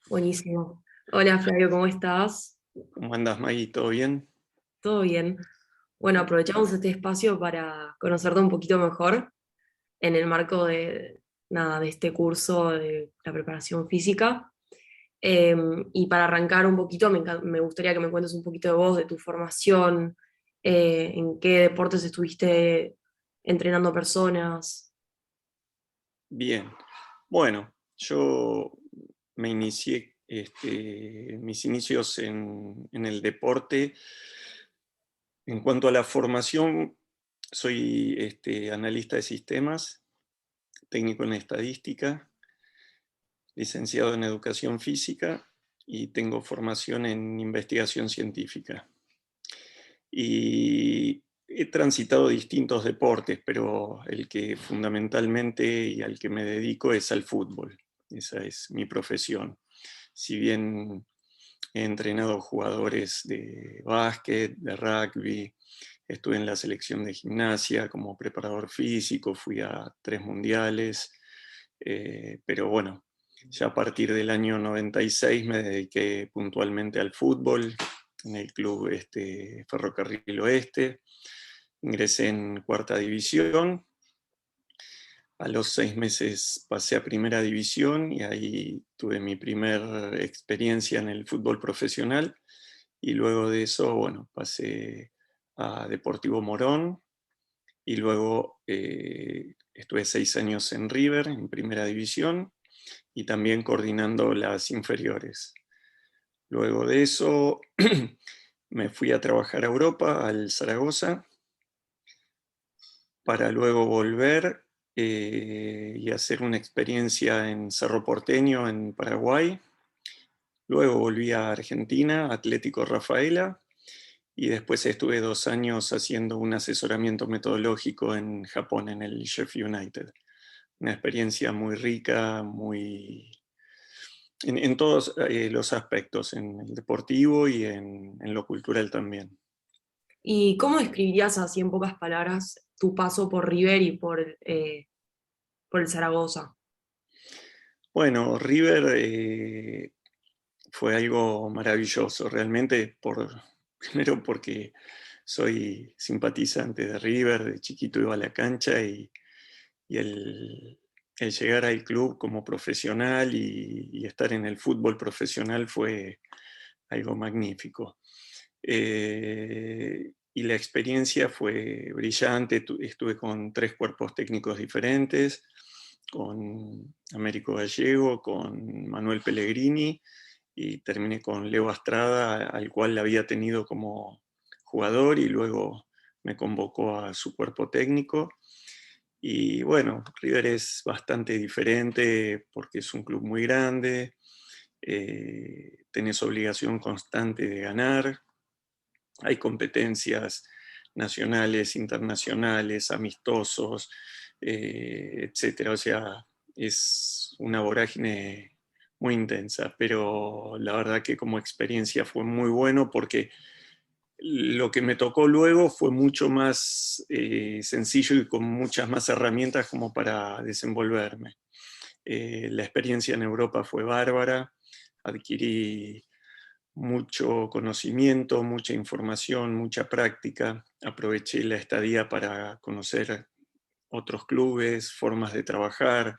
Buenísimo. Hola Flavio, ¿cómo estás? ¿Cómo andas, Maggie? ¿Todo bien? ¿Todo bien? Bueno, aprovechamos este espacio para conocerte un poquito mejor en el marco de este curso de la preparación física. Eh, y para arrancar un poquito, me gustaría que me cuentes un poquito de vos, de tu formación, en qué deportes estuviste entrenando personas. Bien. Bueno, yo me inicié, mis inicios en el deporte. En cuanto a la formación, soy analista de sistemas, técnico en estadística, licenciado en educación física y tengo formación en investigación científica. Y he transitado distintos deportes, pero el que fundamentalmente y al que me dedico es al fútbol. Esa es mi profesión. Si bien he entrenado jugadores de básquet, de rugby, estuve en la selección de gimnasia como preparador físico, fui a 3 mundiales, pero bueno, ya a partir del año 96 me dediqué puntualmente al fútbol en el club Ferrocarril Oeste. Ingresé en cuarta división. A los 6 meses pasé a primera división y ahí tuve mi primera experiencia en el fútbol profesional. Y luego de eso, bueno, pasé a Deportivo Morón y luego estuve 6 años en River, en primera división, y también coordinando las inferiores. Luego de eso me fui a trabajar a Europa, al Zaragoza, para luego volver y hacer una experiencia en Cerro Porteño, en Paraguay. Luego volví a Argentina, Atlético Rafaela, y después estuve 2 años haciendo un asesoramiento metodológico en Japón, en el Sheffield United. Una experiencia muy rica, en todos los aspectos, en el deportivo y en lo cultural también. ¿Y cómo describirías así en pocas palabras tu paso por River y por el Zaragoza? Bueno, River fue algo maravilloso, realmente, primero porque soy simpatizante de River, de chiquito iba a la cancha y el llegar al club como profesional y estar en el fútbol profesional fue algo magnífico. Y la experiencia fue brillante, estuve con 3 cuerpos técnicos diferentes, con Américo Gallego, con Manuel Pellegrini y terminé con Leo Astrada, al cual había tenido como jugador y luego me convocó a su cuerpo técnico. Y bueno, River es bastante diferente porque es un club muy grande, tenés obligación constante de ganar, hay competencias nacionales, internacionales, amistosos, etcétera. O sea, es una vorágine muy intensa, pero la verdad que como experiencia fue muy bueno porque lo que me tocó luego fue mucho más sencillo y con muchas más herramientas como para desenvolverme. La experiencia en Europa fue bárbara, adquirí mucho conocimiento, mucha información, mucha práctica. Aproveché la estadía para conocer otros clubes, formas de trabajar.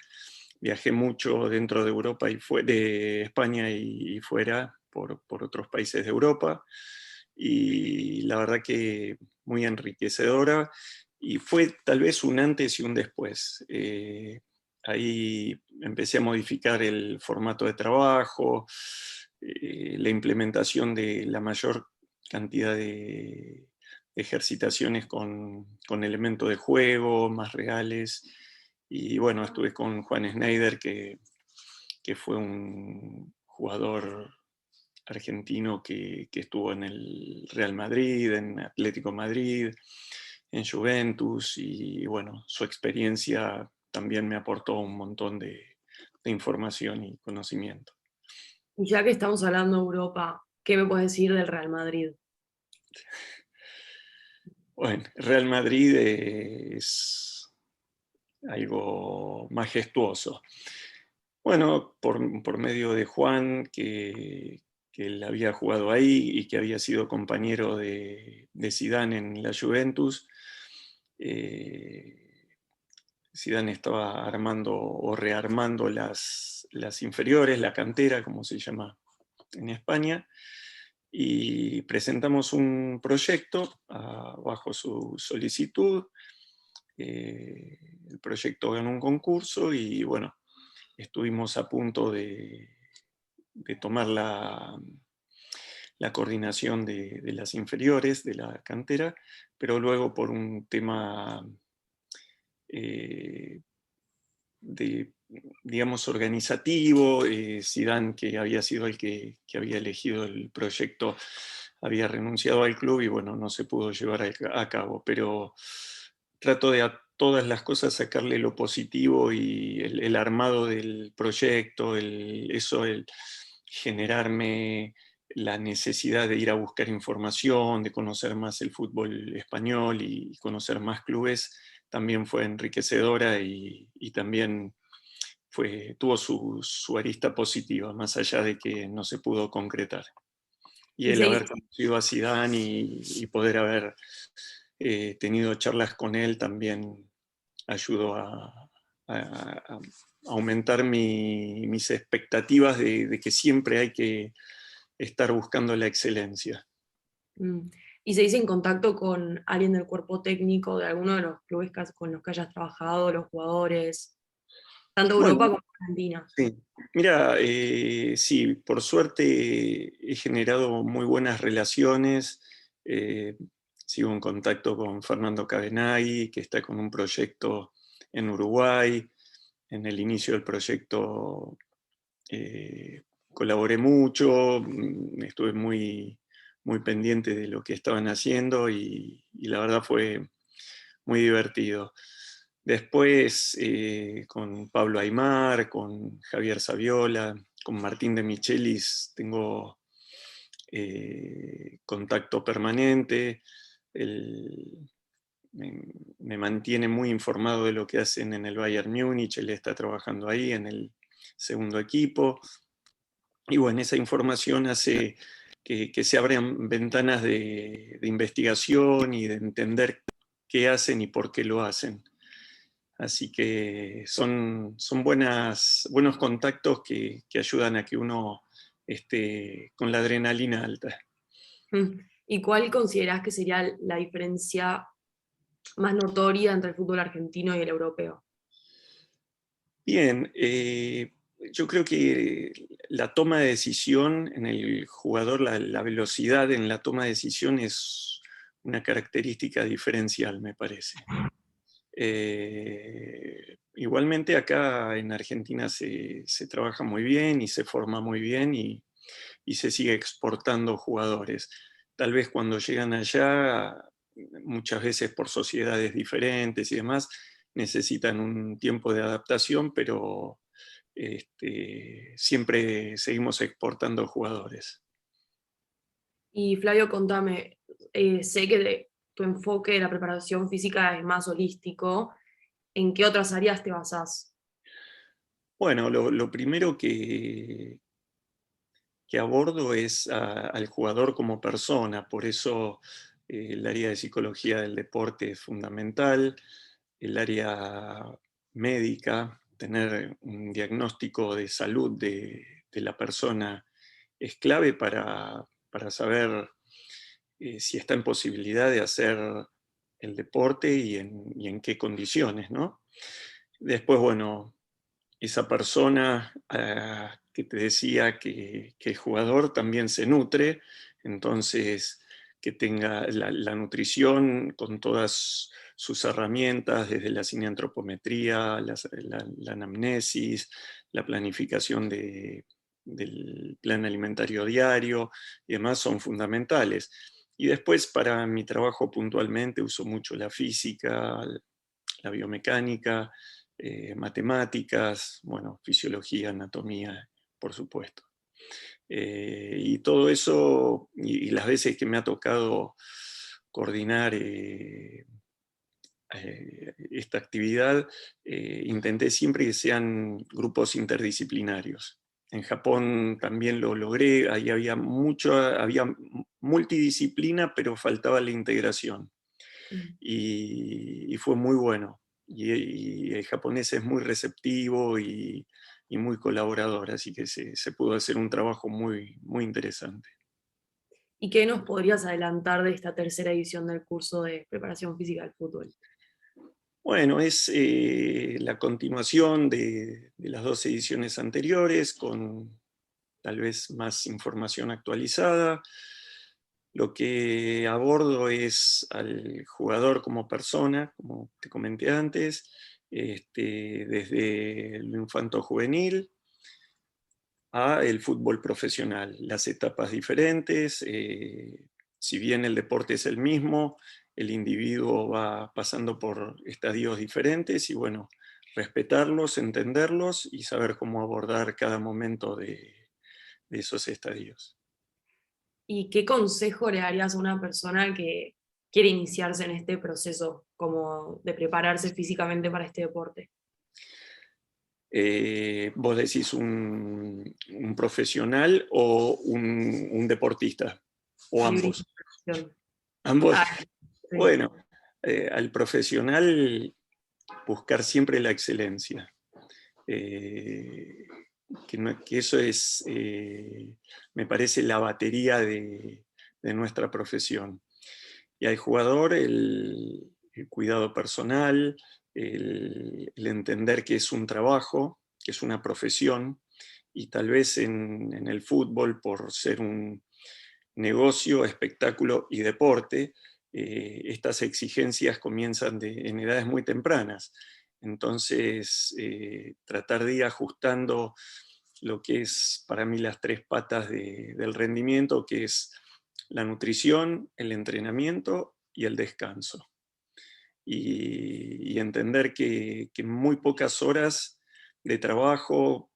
Viajé mucho dentro de Europa de España y fuera por otros países de Europa. Y la verdad que muy enriquecedora. Y fue tal vez un antes y un después. Ahí empecé a modificar el formato de trabajo, la implementación de la mayor cantidad de ejercitaciones con elementos de juego más reales. Y bueno, estuve con Juan Schneider, que fue un jugador argentino que estuvo en el Real Madrid, en Atlético Madrid, en Juventus, y bueno, su experiencia también me aportó un montón de información y conocimiento. Y ya que estamos hablando de Europa, ¿qué me puedes decir del Real Madrid? Bueno, Real Madrid es algo majestuoso. Bueno, por medio de Juan, que él había jugado ahí y que había sido compañero de Zidane en la Juventus. Zidane estaba armando o rearmando las inferiores, la cantera, como se llama en España, y presentamos un proyecto bajo su solicitud. El proyecto ganó un concurso y bueno, estuvimos a punto de tomar la coordinación de las inferiores, de la cantera, pero luego por un tema de, digamos, organizativo, Zidane, que había sido el que había elegido el proyecto, había renunciado al club y bueno, no se pudo llevar a cabo, pero trato de a todas las cosas sacarle lo positivo y el armado del proyecto, el generarme la necesidad de ir a buscar información, de conocer más el fútbol español y conocer más clubes, también fue enriquecedora y también tuvo su arista positiva, más allá de que no se pudo concretar. Y Y el seguís, haber conocido a Zidane y poder haber tenido charlas con él también ayudó a aumentar mis expectativas de que siempre hay que estar buscando la excelencia. mm, y seguís en contacto con alguien del cuerpo técnico de alguno de los clubes con los que hayas trabajado, los jugadores, tanto Europa Bueno, como Argentina. sí. Mira, sí, por suerte he generado muy buenas relaciones. eh, Sigo en contacto con Fernando Cabenagui, que está con un proyecto en Uruguay. En el inicio del proyecto eh, colaboré mucho, estuve muy pendiente de lo que estaban haciendo y la verdad fue muy divertido. Después con Pablo Aimar, con Javier Saviola, con Martín de Michelis tengo contacto permanente. Él me mantiene muy informado de lo que hacen en el Bayern Múnich, él está trabajando ahí en el segundo equipo. Y bueno, esa información hace que se abran ventanas de investigación y de entender qué hacen y por qué lo hacen. Así que son buenos contactos que ayudan a que uno esté con la adrenalina alta. Mm. ¿Y cuál considerás que sería la diferencia más notoria entre el fútbol argentino y el europeo? Bien, yo creo que la toma de decisión en el jugador, la velocidad en la toma de decisión es una característica diferencial, me parece. Igualmente acá en Argentina se trabaja muy bien y se forma muy bien y se sigue exportando jugadores. Tal vez cuando llegan allá, muchas veces por sociedades diferentes y demás, necesitan un tiempo de adaptación, pero siempre seguimos exportando jugadores. Y Flavio, contame, sé que tu enfoque de la preparación física es más holístico. ¿En qué otras áreas te basás? Bueno, lo primero que abordo es al jugador como persona, por eso el área de psicología del deporte es fundamental, el área médica, tener un diagnóstico de salud de la persona es clave para saber si está en posibilidad de hacer el deporte y en qué condiciones, ¿no? Después, bueno, esa persona que te decía que el jugador también se nutre, entonces que tenga la nutrición con todas sus herramientas, desde la cineantropometría, la anamnesis, la planificación del plan alimentario diario y demás son fundamentales. Y después para mi trabajo puntualmente uso mucho la física, la biomecánica, matemáticas, bueno, fisiología, anatomía, por supuesto. Y todo eso, y las veces que me ha tocado coordinar esta actividad, intenté siempre que sean grupos interdisciplinarios. En Japón también lo logré, ahí había multidisciplina, pero faltaba la integración. Y fue muy bueno. Y el japonés es muy receptivo y muy colaborador, así que se pudo hacer un trabajo muy, muy interesante. ¿Y qué nos podrías adelantar de esta tercera edición del curso de preparación física del fútbol? Bueno, es la continuación de las 2 ediciones anteriores, con tal vez más información actualizada. Lo que abordo es al jugador como persona, como te comenté antes, desde el infanto juvenil a el fútbol profesional, las etapas diferentes, si bien el deporte es el mismo, el individuo va pasando por estadios diferentes y bueno, respetarlos, entenderlos y saber cómo abordar cada momento de esos estadios. ¿Y qué consejo le darías a una persona que quiere iniciarse en este proceso, como de prepararse físicamente para este deporte? ¿Vos decís un profesional o un deportista? ¿O Libre ambos? interpretación. Ambos. Ah, sí. Bueno, al profesional buscar siempre la excelencia. Que eso es, me parece, la batería de nuestra profesión. Y al jugador el cuidado personal, el entender que es un trabajo, que es una profesión, y tal vez en el fútbol, por ser un negocio, espectáculo y deporte, estas exigencias comienzan en edades muy tempranas. Entonces, tratar de ir ajustando lo que es para mí las 3 patas del rendimiento, que es la nutrición, el entrenamiento y el descanso. Y entender que en muy pocas horas de trabajo,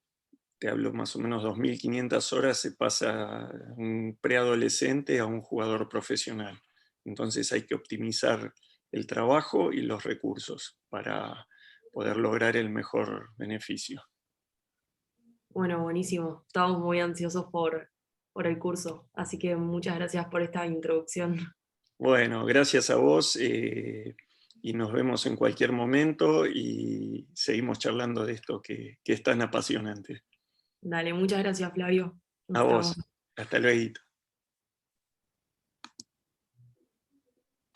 te hablo más o menos 2.500 horas, se pasa un preadolescente a un jugador profesional. Entonces hay que optimizar el trabajo y los recursos para poder lograr el mejor beneficio. Bueno, buenísimo. Estamos muy ansiosos por el curso, así que muchas gracias por esta introducción. Bueno, gracias a vos y nos vemos en cualquier momento y seguimos charlando de esto que es tan apasionante. Dale, muchas gracias, Flavio. Nos A estamos vos. Hasta luego.